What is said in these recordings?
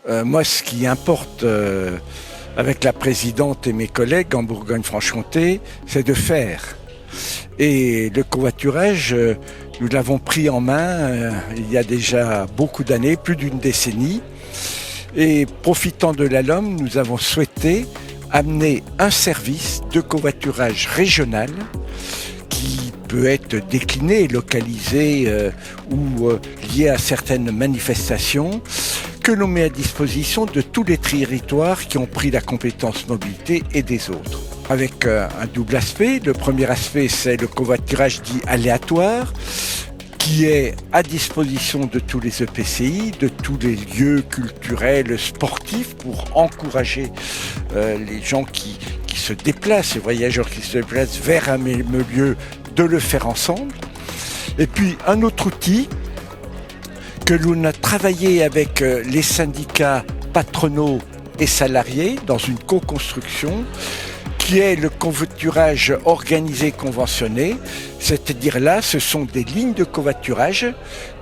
Moi, ce qui importe avec la présidente et mes collègues en Bourgogne-Franche-Comté, c'est de faire. Et le covoiturage, nous l'avons pris en main il y a déjà beaucoup d'années, plus d'une décennie. Et profitant de la LOM, nous avons souhaité amener un service de covoiturage régional qui peut être décliné et localisé ou lié à certaines manifestations que l'on met à disposition de tous les territoires qui ont pris la compétence mobilité et des autres. Avec un double aspect. Le premier aspect, c'est le covoiturage dit aléatoire, qui est à disposition de tous les EPCI, de tous les lieux culturels, sportifs, pour encourager les gens qui se déplacent, les voyageurs qui se déplacent vers un même lieu, de le faire ensemble. Et puis un autre outil que l'on a travaillé avec les syndicats patronaux et salariés dans une co-construction, qui est le covoiturage organisé conventionné, c'est-à-dire là, ce sont des lignes de covoiturage,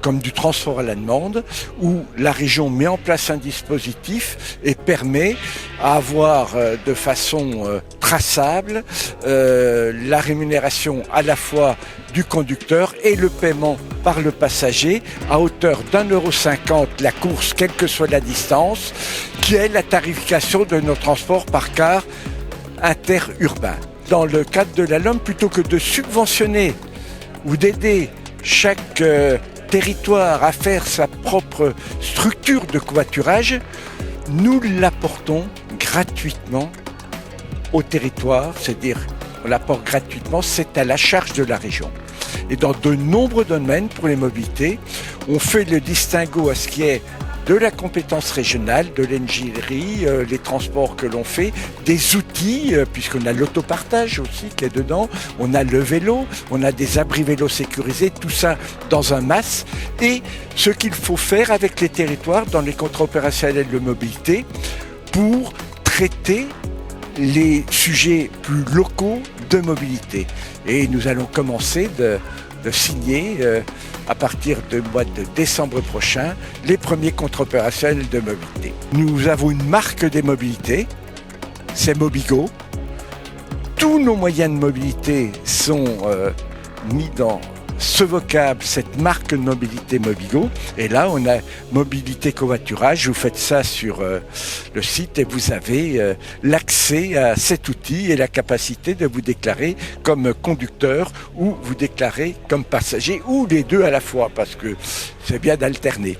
comme du transport à la demande, où la région met en place un dispositif et permet à avoir de façon traçable la rémunération à la fois du conducteur et le paiement par le passager à hauteur d'1,50 € la course, quelle que soit la distance, qui est la tarification de nos transports par car interurbain. Dans le cadre de la LOM, plutôt que de subventionner ou d'aider chaque territoire à faire sa propre structure de covoiturage, nous l'apportons gratuitement au territoire, c'est-à-dire on l'apporte gratuitement, c'est à la charge de la région. Et dans de nombreux domaines pour les mobilités, on fait le distinguo à ce qui est de la compétence régionale, de l'ingénierie, les transports que l'on fait, des outils, puisqu'on a l'autopartage aussi qui est dedans, on a le vélo, on a des abris vélos sécurisés, tout ça dans un MAS, et ce qu'il faut faire avec les territoires dans les contrats opérationnels de mobilité pour traiter les sujets plus locaux de mobilité. Et nous allons commencer de signer à partir du mois de décembre prochain les premiers contrats opérationnels de mobilité. Nous avons une marque des mobilités, c'est Mobigo. Tous nos moyens de mobilité sont mis dans ce vocable, cette marque de mobilité Mobigo. Et là, on a mobilité covoiturage. Vous faites ça sur le site et vous avez l'accès à cet outil et la capacité de vous déclarer comme conducteur ou vous déclarer comme passager, ou les deux à la fois, parce que c'est bien d'alterner.